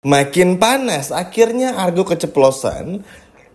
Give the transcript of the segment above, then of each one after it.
Makin panas, akhirnya Argo keceplosan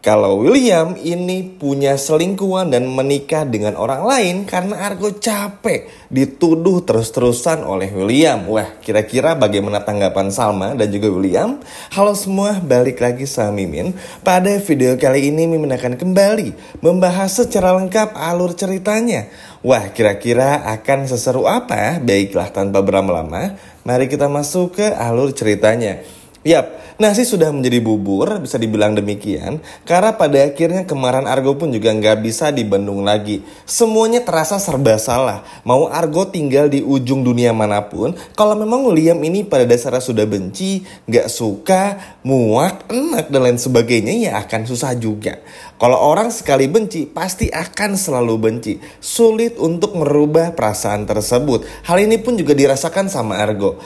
kalau William ini punya selingkuhan dan menikah dengan orang lain karena Argo capek dituduh terus-terusan oleh William. Wah, kira-kira bagaimana tanggapan Salma dan juga William? Halo semua, balik lagi sama Mimin. Pada video kali ini Mimin akan kembali membahas secara lengkap alur ceritanya. Wah, kira-kira akan seseru apa? Baiklah, tanpa berlama-lama, mari kita masuk ke alur ceritanya. Yap, nasi sudah menjadi bubur, bisa dibilang demikian. Karena pada akhirnya kemarahan Argo pun juga nggak bisa dibendung lagi. Semuanya terasa serba salah. Mau Argo tinggal di ujung dunia manapun, kalau memang William ini pada dasarnya sudah benci, nggak suka, muak, enak, dan lain sebagainya, ya akan susah juga. Kalau orang sekali benci, pasti akan selalu benci. Sulit untuk merubah perasaan tersebut. Hal ini pun juga dirasakan sama Argo.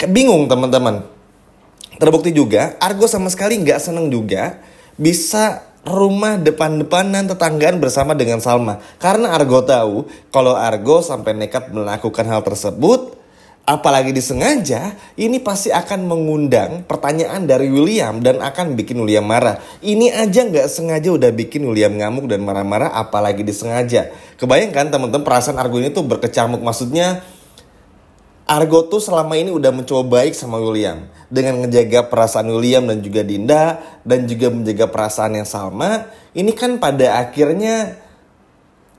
Bingung teman-teman. Terbukti juga, Argo sama sekali nggak seneng juga bisa rumah depan-depanan tetanggaan bersama dengan Salma. Karena Argo tahu kalau Argo sampai nekat melakukan hal tersebut, apalagi disengaja, ini pasti akan mengundang pertanyaan dari William dan akan bikin William marah. Ini aja nggak sengaja udah bikin William ngamuk dan marah-marah, apalagi disengaja. Kebayangkan teman-teman, perasaan Argo ini tuh berkecamuk, maksudnya Argo tuh selama ini udah mencoba baik sama William dengan ngejaga perasaan William dan juga Dinda dan juga menjaga perasaannya Salma. Ini kan pada akhirnya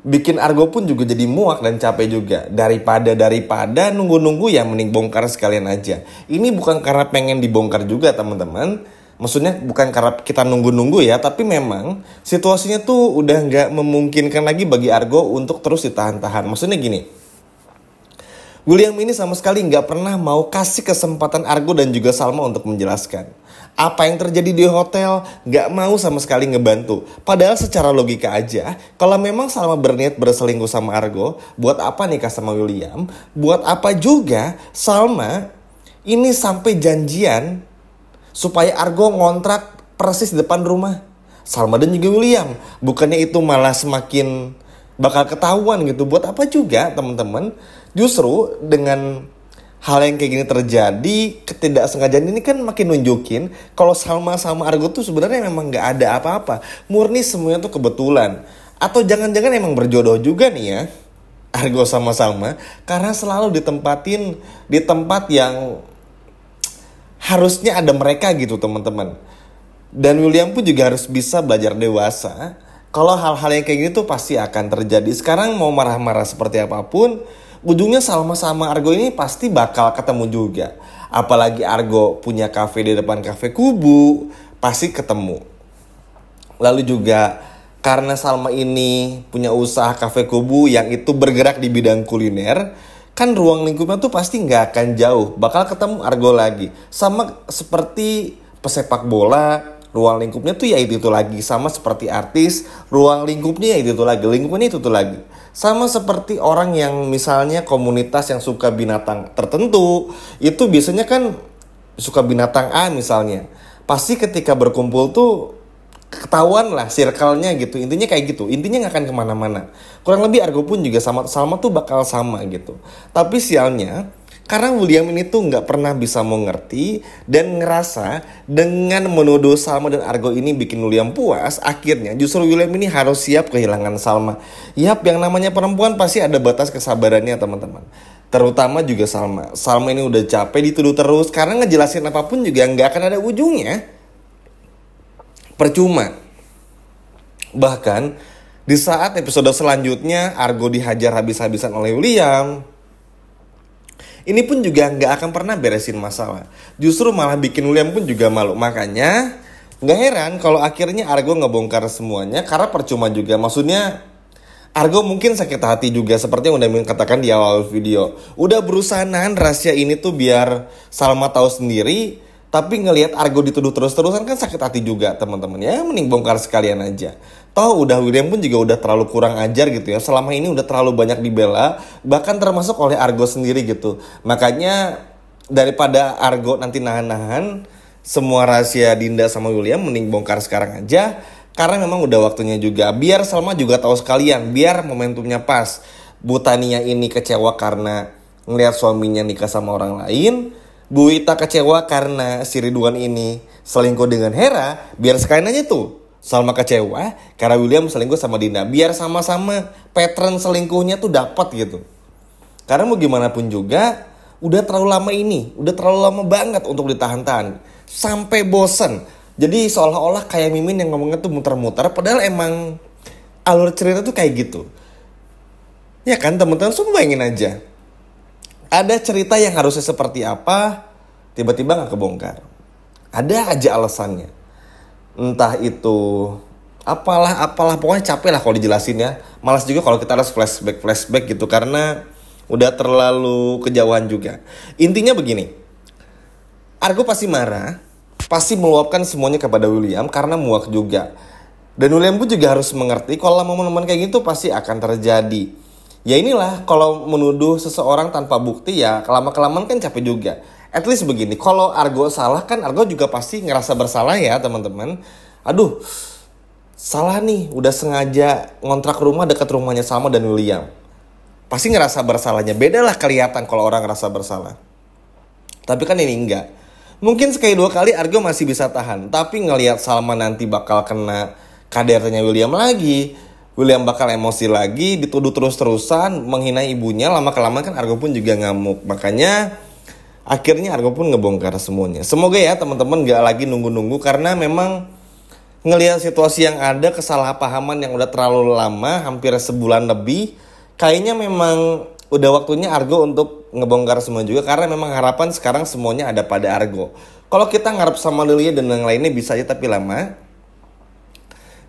bikin Argo pun juga jadi muak dan capek juga. Daripada nunggu-nunggu, ya mending bongkar sekalian aja. Ini bukan karena pengen dibongkar juga teman-teman. Maksudnya bukan karena kita nunggu-nunggu ya, tapi memang situasinya tuh udah nggak memungkinkan lagi bagi Argo untuk terus ditahan-tahan. Maksudnya gini, William ini sama sekali nggak pernah mau kasih kesempatan Argo dan juga Salma untuk menjelaskan apa yang terjadi di hotel, nggak mau sama sekali ngebantu. Padahal secara logika aja, kalau memang Salma berniat berselingkuh sama Argo, buat apa nikah sama William? Buat apa juga Salma ini sampai janjian supaya Argo ngontrak persis di depan rumah Salma dan juga William? Bukannya itu malah semakin bakal ketahuan gitu. Buat apa juga teman-teman? Justru dengan hal yang kayak gini terjadi, ketidaksengajaan ini kan makin nunjukin kalau Salma sama Argo tuh sebenarnya memang gak ada apa-apa. Murni semuanya tuh kebetulan. Atau jangan-jangan emang berjodoh juga nih ya, Argo sama Salma, karena selalu ditempatin di tempat yang harusnya ada mereka gitu teman-teman. Dan William pun juga harus bisa belajar dewasa. Kalau hal-hal yang kayak gini tuh pasti akan terjadi. Sekarang mau marah-marah seperti apapun, ujungnya Salma sama Argo ini pasti bakal ketemu juga. Apalagi Argo punya kafe di depan kafe Kubu, pasti ketemu. Lalu juga karena Salma ini punya usaha kafe Kubu yang itu bergerak di bidang kuliner, kan ruang lingkupnya tuh pasti nggak akan jauh. Bakal ketemu Argo lagi. Sama seperti pesepak bola, ruang lingkupnya tuh ya itu lagi. Sama seperti artis, ruang lingkupnya ya itu lagi. Lingkupnya itu lagi. Sama seperti orang yang misalnya komunitas yang suka binatang tertentu, itu biasanya kan suka binatang A misalnya. Pasti ketika berkumpul tuh ketahuan lah circle-nya gitu. Intinya kayak gitu. Intinya gak akan kemana-mana. Kurang lebih Argo pun juga sama Salma tuh bakal sama gitu. Tapi sialnya, karena William ini tuh gak pernah bisa mengerti dan ngerasa dengan menuduh Salma dan Argo ini bikin William puas, akhirnya justru William ini harus siap kehilangan Salma. Yap, yang namanya perempuan pasti ada batas kesabarannya teman-teman. Terutama juga Salma. Salma ini udah capek dituduh terus, karena ngejelasin apapun juga gak akan ada ujungnya. Percuma. Bahkan di saat episode selanjutnya Argo dihajar habis-habisan oleh William, ini pun juga gak akan pernah beresin masalah. Justru malah bikin William pun juga malu. Makanya gak heran kalau akhirnya Argo ngebongkar semuanya, karena percuma juga. Maksudnya Argo mungkin sakit hati juga, seperti yang udah katakan di awal video. Udah berusaha nahan rahasia ini tuh biar Salma tahu sendiri, tapi ngelihat Argo dituduh terus-terusan kan sakit hati juga teman-teman. Ya mending bongkar sekalian aja. Toh udah William pun juga udah terlalu kurang ajar gitu ya. Selama ini udah terlalu banyak dibela, bahkan termasuk oleh Argo sendiri gitu. Makanya daripada Argo nanti nahan-nahan semua rahasia Dinda sama William, mending bongkar sekarang aja. Karena memang udah waktunya juga. Biar Salma juga tahu sekalian, biar momentumnya pas. Bu Tania ini kecewa karena ngelihat suaminya nikah sama orang lain. Bu Wita kecewa karena si Ridwan ini selingkuh dengan Hera, biar sekalian aja tuh Salma kecewa karena William selingkuh sama Dinda, biar sama-sama pattern selingkuhnya tuh dapat gitu. Karena mau gimana pun juga udah terlalu lama ini, udah terlalu lama banget untuk ditahan-tahan sampai bosen. Jadi seolah-olah kayak Mimin yang ngomongnya tuh muter-muter, padahal emang alur cerita tuh kayak gitu. Ya kan teman-teman, semua bayangin aja. Ada cerita yang harusnya seperti apa, tiba-tiba gak kebongkar. Ada aja alasannya. Entah itu apalah, pokoknya capek lah kalau dijelasin ya. Malas juga kalau kita harus flashback gitu, karena udah terlalu kejauhan juga. Intinya begini, Argo pasti marah, pasti meluapkan semuanya kepada William karena muak juga. Dan William pun juga harus mengerti kalau momen-momen kayak gitu pasti akan terjadi. Ya inilah, kalau menuduh seseorang tanpa bukti ya kelama-kelamaan kan capek juga. At least begini, kalau Argo salah kan Argo juga pasti ngerasa bersalah ya teman-teman. Aduh, salah nih, udah sengaja ngontrak rumah dekat rumahnya Salma dan William. Pasti ngerasa bersalahnya, beda lah kelihatan kalau orang ngerasa bersalah. Tapi kan ini enggak. Mungkin sekali dua kali Argo masih bisa tahan, tapi ngelihat Salma nanti bakal kena KDRT-nya William lagi, William bakal emosi lagi, dituduh terus-terusan, menghina ibunya, lama-kelamaan kan Argo pun juga ngamuk. Makanya akhirnya Argo pun ngebongkar semuanya. Semoga ya teman-teman gak lagi nunggu-nunggu, karena memang ngelihat situasi yang ada, kesalahpahaman yang udah terlalu lama, hampir sebulan lebih, kayaknya memang udah waktunya Argo untuk ngebongkar semua juga, karena memang harapan sekarang semuanya ada pada Argo. Kalau kita ngarep sama Lilia dan yang lainnya bisa aja, tapi lama.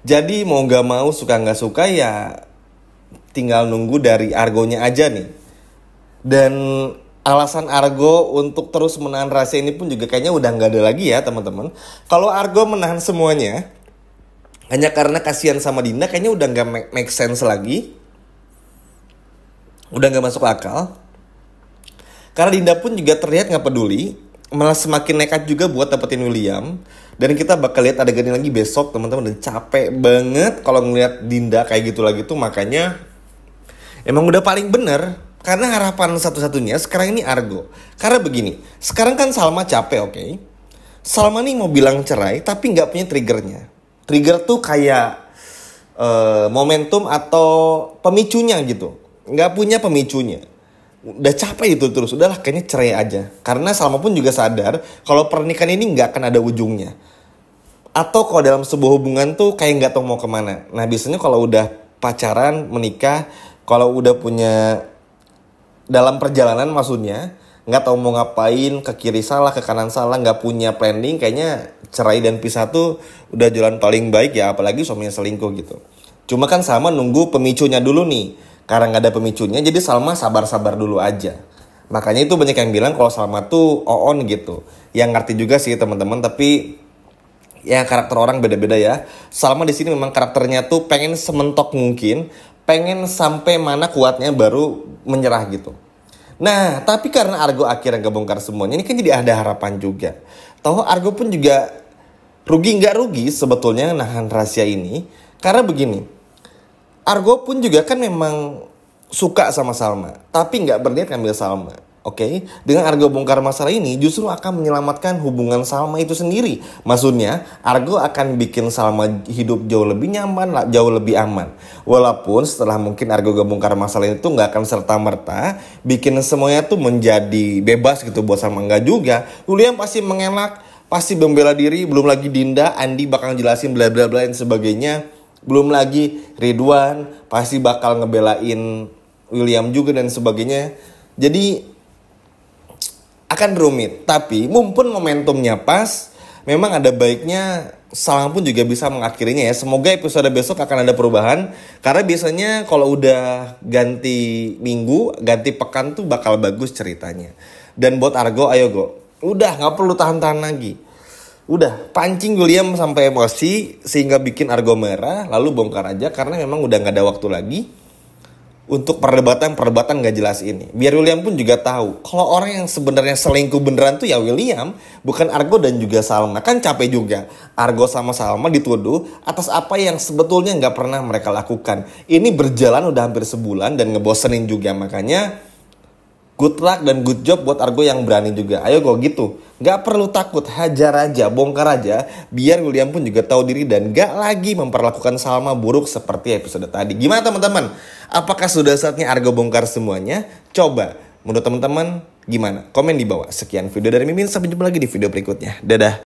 Jadi mau gak mau, suka gak suka ya tinggal nunggu dari Argonya aja nih. Dan alasan Argo untuk terus menahan rahasia ini pun juga kayaknya udah gak ada lagi ya teman-teman. Kalau Argo menahan semuanya hanya karena kasihan sama Dinda, kayaknya udah gak make sense lagi. Udah gak masuk akal. Karena Dinda pun juga terlihat gak peduli, malah semakin nekat juga buat dapetin William. Dan kita bakal lihat adegan lagi besok teman-teman. Dan capek banget kalau ngeliat Dinda kayak gitu lagi tuh. Makanya emang udah paling bener, karena harapan satu-satunya sekarang ini Argo. Karena begini, sekarang kan Salma capek, oke? Salma nih mau bilang cerai tapi gak punya triggernya. Trigger tuh kayak momentum atau pemicunya gitu. Gak punya pemicunya. Udah capek itu terus, udahlah kayaknya cerai aja. Karena Salma pun juga sadar kalau pernikahan ini gak akan ada ujungnya. Atau kalau dalam sebuah hubungan tuh kayak gak tahu mau kemana. Nah biasanya kalau udah pacaran, menikah, kalau udah punya dalam perjalanan maksudnya, gak tahu mau ngapain, ke kiri salah, ke kanan salah, gak punya planning, kayaknya cerai dan pisah tuh udah jalan paling baik ya. Apalagi suaminya selingkuh gitu. Cuma kan Salma nunggu pemicunya dulu nih. Karena gak ada pemicunya, jadi Salma sabar-sabar dulu aja. Makanya itu banyak yang bilang kalau Salma tuh on gitu. Yang ngerti juga sih teman-teman, tapi ya karakter orang beda-beda ya. Salma di sini memang karakternya tuh pengen sementok mungkin, pengen sampai mana kuatnya baru menyerah gitu. Nah, tapi karena Argo akhirnya ngebongkar semuanya, ini kan jadi ada harapan juga. Tahu Argo pun juga rugi nggak rugi sebetulnya nahan rahasia ini. Karena begini, Argo pun juga kan memang suka sama Salma, tapi nggak berniat ngambil Salma, oke? Dengan Argo bongkar masalah ini justru akan menyelamatkan hubungan Salma itu sendiri. Maksudnya Argo akan bikin Salma hidup jauh lebih nyaman, jauh lebih aman. Walaupun setelah mungkin Argo bongkar masalah itu nggak akan serta-merta bikin semuanya tuh menjadi bebas gitu buat Salma, nggak juga. William pasti mengelak, pasti membela diri, belum lagi Dinda, Andi bakal jelasin bla bla bla dan sebagainya. Belum lagi Ridwan pasti bakal ngebelain William juga dan sebagainya. Jadi akan rumit. Tapi mumpun momentumnya pas, memang ada baiknya Salma pun juga bisa mengakhirinya ya. Semoga episode besok akan ada perubahan. Karena biasanya kalau udah ganti minggu, ganti pekan tuh bakal bagus ceritanya. Dan buat Argo, ayo Go, udah gak perlu tahan-tahan lagi. Udah pancing William sampai emosi sehingga bikin Argo merah, lalu bongkar aja. Karena memang udah gak ada waktu lagi untuk perdebatan gak jelas ini. Biar William pun juga tahu kalau orang yang sebenarnya selingkuh beneran tuh ya William, bukan Argo dan juga Salma. Kan capek juga Argo sama Salma dituduh atas apa yang sebetulnya gak pernah mereka lakukan. Ini berjalan udah hampir sebulan dan ngebosenin juga. Makanya Good luck dan good job buat Argo yang berani juga. Ayo go gitu. Gak perlu takut, hajar aja, bongkar aja. Biar William pun juga tahu diri dan gak lagi memperlakukan Salma buruk seperti episode tadi. Gimana teman-teman? Apakah sudah saatnya Argo bongkar semuanya? Coba. Menurut teman-teman gimana? Komen di bawah. Sekian video dari Mimin, sampai jumpa lagi di video berikutnya. Dadah.